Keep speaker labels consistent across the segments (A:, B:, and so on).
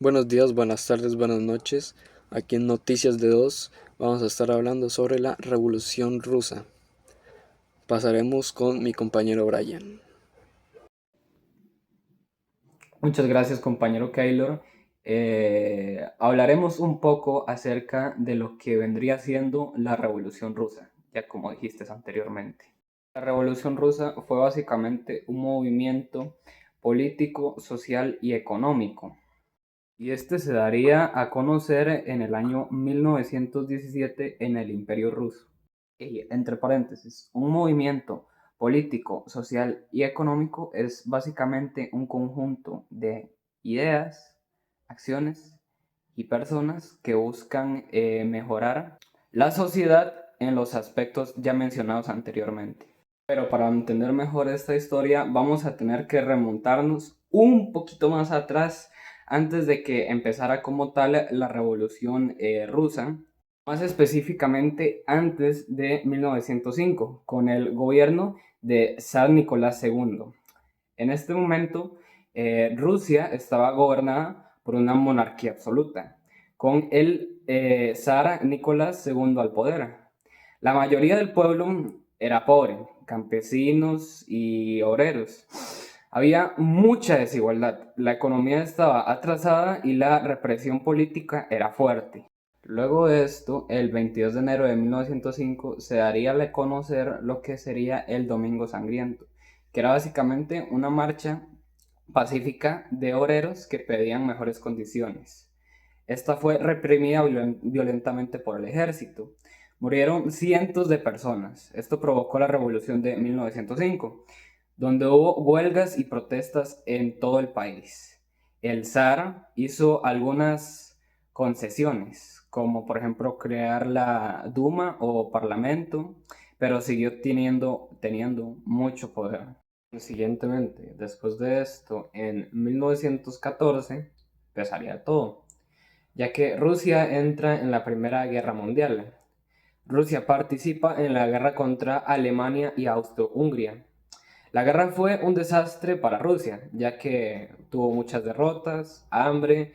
A: Buenos días, buenas tardes, buenas noches. Aquí en Noticias de Dos vamos a estar hablando sobre la Revolución Rusa. Pasaremos con mi compañero Brian.
B: Muchas gracias, compañero Keylor. Hablaremos un poco acerca de lo que vendría siendo la Revolución Rusa, ya como dijiste anteriormente. La Revolución Rusa fue básicamente un movimiento político, social y económico. Y este se daría a conocer en el año 1917 en el Imperio Ruso. Y, entre paréntesis, un movimiento político, social y económico es básicamente un conjunto de ideas, acciones y personas que buscan mejorar la sociedad en los aspectos ya mencionados anteriormente. Pero para entender mejor esta historia vamos a tener que remontarnos un poquito más atrás antes de que empezara como tal la Revolución Rusa, más específicamente antes de 1905, con el gobierno de Zar Nicolás II. En este momento, Rusia estaba gobernada por una monarquía absoluta, con el zar Nicolás II al poder. La mayoría del pueblo era pobre, campesinos y obreros. Había mucha desigualdad, la economía estaba atrasada y la represión política era fuerte. Luego de esto, el 22 de enero de 1905 se daría a conocer lo que sería el Domingo Sangriento, que era básicamente una marcha pacífica de obreros que pedían mejores condiciones. Esta fue reprimida violentamente por el ejército. Murieron cientos de personas. Esto provocó la revolución de 1905, donde hubo huelgas y protestas en todo el país. El zar hizo algunas concesiones, como por ejemplo crear la Duma o Parlamento, pero siguió teniendo mucho poder. Siguientemente, después de esto, en 1914 empezaría todo, ya que Rusia entra en la Primera Guerra Mundial. Rusia participa en la guerra contra Alemania y Austro-Hungría. La guerra fue un desastre para Rusia, ya que tuvo muchas derrotas, hambre,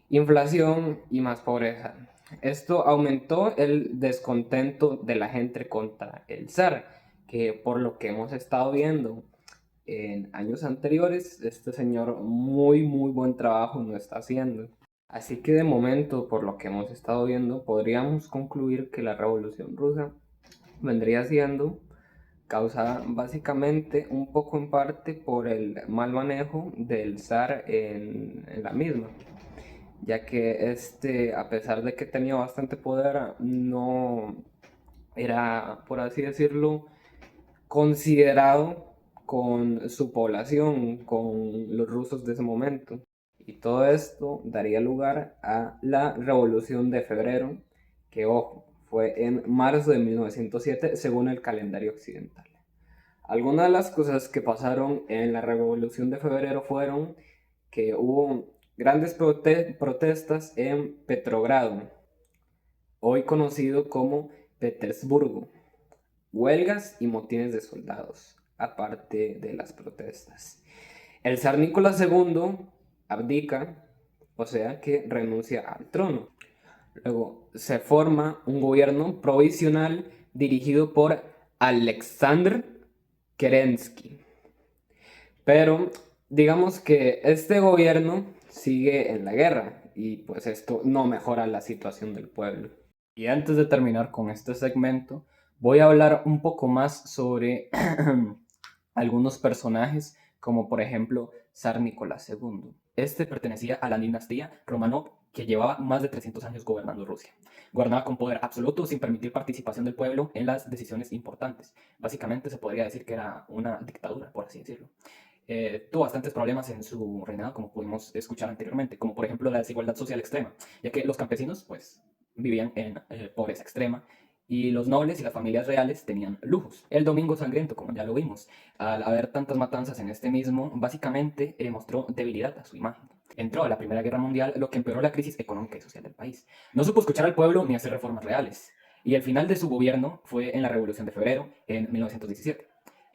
B: inflación y más pobreza. Esto aumentó el descontento de la gente contra el zar, que por lo que hemos estado viendo en años anteriores, este señor muy buen trabajo no está haciendo. Así que de momento, por lo que hemos estado viendo, podríamos concluir que la Revolución Rusa vendría siendo causada básicamente un poco en parte por el mal manejo del zar en la misma, ya que este, a pesar de que tenía bastante poder, no era, por así decirlo, considerado con su población, con los rusos de ese momento. Y todo esto daría lugar a la Revolución de Febrero, que ojo, fue en marzo de 1907 según el calendario occidental. Algunas de las cosas que pasaron en la Revolución de Febrero fueron que hubo grandes protestas en Petrogrado, hoy conocido como Petersburgo, huelgas y motines de soldados, aparte de las protestas. El zar Nicolás II abdica, o sea que renuncia al trono. Luego se forma un gobierno provisional dirigido por Alexander Kerensky. Pero digamos que este gobierno sigue en la guerra y pues esto no mejora la situación del pueblo. Y antes de terminar con este segmento, voy a hablar un poco más sobre algunos personajes, como por ejemplo Zar Nicolás II. Este pertenecía a la dinastía Romanov, que llevaba más de 300 años gobernando Rusia. Gobernaba con poder absoluto sin permitir participación del pueblo en las decisiones importantes. Básicamente se podría decir que era una dictadura, por así decirlo. Tuvo bastantes problemas en su reinado, como pudimos escuchar anteriormente, como por ejemplo la desigualdad social extrema, ya que los campesinos pues vivían en pobreza extrema y los nobles y las familias reales tenían lujos. El Domingo Sangriento, como ya lo vimos, al haber tantas matanzas en este mismo, básicamente mostró debilidad a su imagen. Entró a la Primera Guerra Mundial, lo que empeoró la crisis económica y social del país. No supo escuchar al pueblo ni hacer reformas reales. Y el final de su gobierno fue en la Revolución de Febrero, en 1917.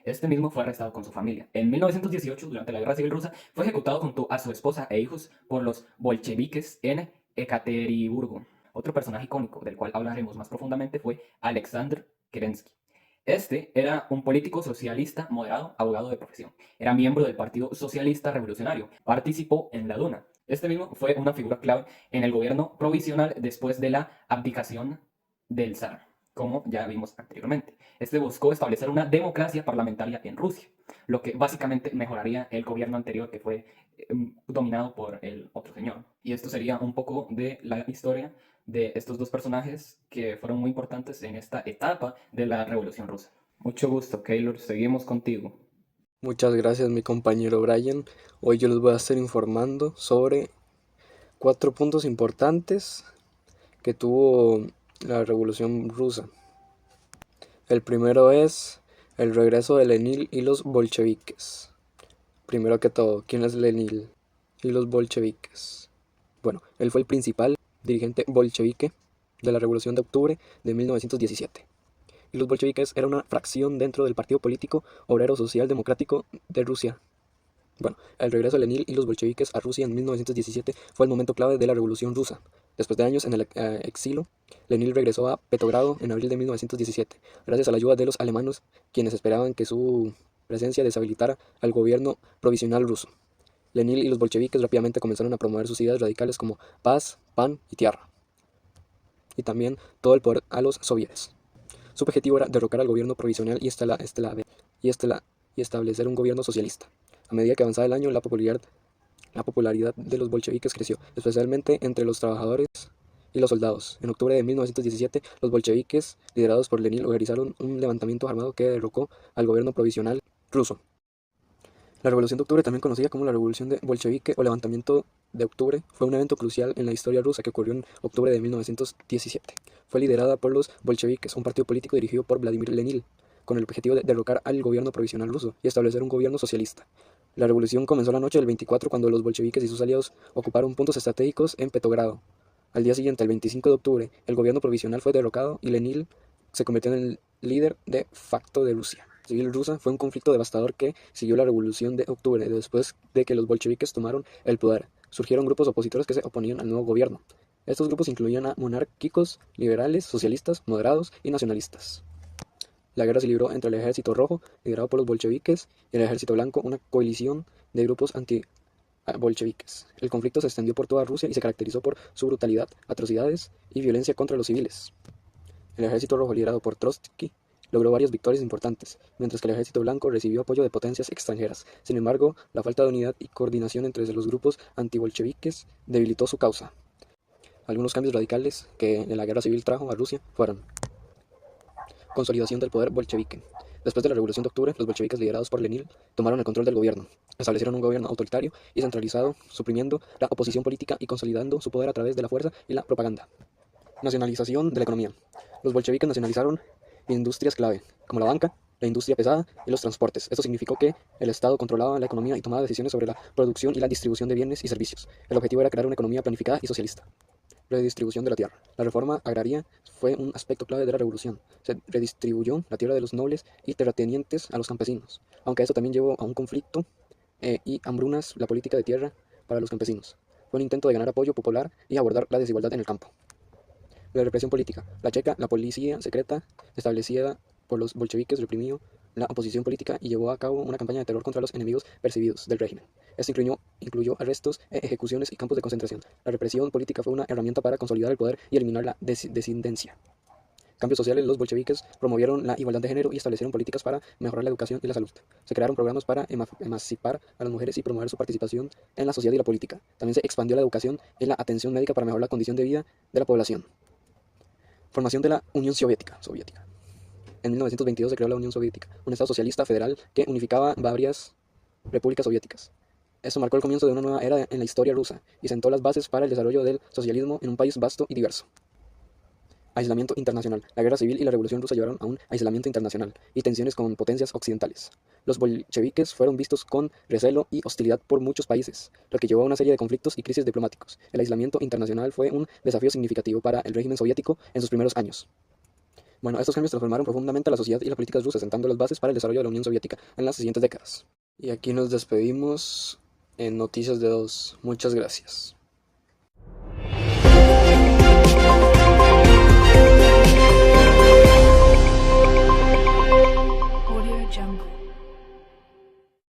B: Este mismo fue arrestado con su familia. En 1918, durante la Guerra Civil Rusa, fue ejecutado junto a su esposa e hijos por los bolcheviques en Ekaterimburgo. Otro personaje icónico del cual hablaremos más profundamente fue Alexander Kerensky. Este era un político socialista moderado, abogado de profesión. Era miembro del Partido Socialista Revolucionario. Participó en la Duna. Este mismo fue una figura clave en el gobierno provisional después de la abdicación del zar, como ya vimos anteriormente. Este buscó establecer una democracia parlamentaria en Rusia, lo que básicamente mejoraría el gobierno anterior que fue dominado por el otro señor. Y esto sería un poco de la historia de estos dos personajes que fueron muy importantes en esta etapa de la Revolución Rusa. Mucho gusto, Keylor. Seguimos contigo.
A: Muchas gracias, mi compañero Brian. Hoy yo les voy a estar informando sobre 4 puntos importantes que tuvo la Revolución Rusa. El primero es el regreso de Lenin y los bolcheviques. Primero que todo, ¿quién es Lenin y los bolcheviques? Bueno, él fue el principal dirigente bolchevique de la Revolución de Octubre de 1917. Y los bolcheviques era una fracción dentro del Partido Político Obrero Social Democrático de Rusia. Bueno, el regreso de Lenin y los bolcheviques a Rusia en 1917 fue el momento clave de la Revolución Rusa. Después de años en el exilio, Lenin regresó a Petrogrado en abril de 1917, gracias a la ayuda de los alemanes, quienes esperaban que su presencia deshabilitara al gobierno provisional ruso. Lenin y los bolcheviques rápidamente comenzaron a promover sus ideas radicales como paz, pan y tierra, y también todo el poder a los soviets. Su objetivo era derrocar al gobierno provisional y establecer un gobierno socialista. A medida que avanzaba el año, la popularidad de los bolcheviques creció, especialmente entre los trabajadores y los soldados. En octubre de 1917, los bolcheviques, liderados por Lenin, organizaron un levantamiento armado que derrocó al gobierno provisional ruso. La Revolución de Octubre, también conocida como la Revolución Bolchevique o Levantamiento de Octubre, fue un evento crucial en la historia rusa que ocurrió en octubre de 1917. Fue liderada por los bolcheviques, un partido político dirigido por Vladimir Lenin, con el objetivo de derrocar al gobierno provisional ruso y establecer un gobierno socialista. La revolución comenzó la noche del 24 cuando los bolcheviques y sus aliados ocuparon puntos estratégicos en Petrogrado. Al día siguiente, el 25 de octubre, el gobierno provisional fue derrocado y Lenin se convirtió en el líder de facto de Rusia. La civil rusa fue un conflicto devastador que siguió la revolución de octubre. Después de que los bolcheviques tomaron el poder, surgieron grupos opositores que se oponían al nuevo gobierno. Estos grupos incluían a monárquicos, liberales, socialistas, moderados y nacionalistas. La guerra se libró entre el Ejército Rojo, liderado por los bolcheviques, y el Ejército Blanco, una coalición de grupos anti-bolcheviques. El conflicto se extendió por toda Rusia y se caracterizó por su brutalidad, atrocidades y violencia contra los civiles. El Ejército Rojo, liderado por Trotsky, logró varias victorias importantes, mientras que el Ejército Blanco recibió apoyo de potencias extranjeras. Sin embargo, la falta de unidad y coordinación entre los grupos antibolcheviques debilitó su causa. Algunos cambios radicales que la guerra civil trajo a Rusia fueron: consolidación del poder bolchevique. Después de la Revolución de Octubre, los bolcheviques liderados por Lenin tomaron el control del gobierno. Establecieron un gobierno autoritario y centralizado, suprimiendo la oposición política y consolidando su poder a través de la fuerza y la propaganda. Nacionalización de la economía. Los bolcheviques nacionalizaron industrias clave, como la banca, la industria pesada y los transportes. Esto significó que el Estado controlaba la economía y tomaba decisiones sobre la producción y la distribución de bienes y servicios. El objetivo era crear una economía planificada y socialista. Redistribución de la tierra. La reforma agraria fue un aspecto clave de la revolución. Se redistribuyó la tierra de los nobles y terratenientes a los campesinos, aunque eso también llevó a un conflicto y hambrunas la política de tierra para los campesinos. Fue un intento de ganar apoyo popular y abordar la desigualdad en el campo. La represión política. La policía secreta establecida por los bolcheviques reprimió la oposición política y llevó a cabo una campaña de terror contra los enemigos percibidos del régimen. Esto incluyó arrestos, ejecuciones y campos de concentración. La represión política fue una herramienta para consolidar el poder y eliminar la disidencia. Cambios sociales. Los bolcheviques promovieron la igualdad de género y establecieron políticas para mejorar la educación y la salud. Se crearon programas para emancipar a las mujeres y promover su participación en la sociedad y la política. También se expandió la educación y la atención médica para mejorar la condición de vida de la población. Formación de la Unión Soviética. En 1922 se creó la Unión Soviética, un estado socialista federal que unificaba varias repúblicas soviéticas. Esto marcó el comienzo de una nueva era en la historia rusa y sentó las bases para el desarrollo del socialismo en un país vasto y diverso. Aislamiento internacional. La guerra civil y la revolución rusa llevaron a un aislamiento internacional y tensiones con potencias occidentales. Los bolcheviques fueron vistos con recelo y hostilidad por muchos países, lo que llevó a una serie de conflictos y crisis diplomáticos. El aislamiento internacional fue un desafío significativo para el régimen soviético en sus primeros años. Bueno, estos cambios transformaron profundamente la sociedad y las políticas rusas, sentando las bases para el desarrollo de la Unión Soviética en las siguientes décadas. Y aquí nos despedimos en Noticias de Dos. Muchas gracias.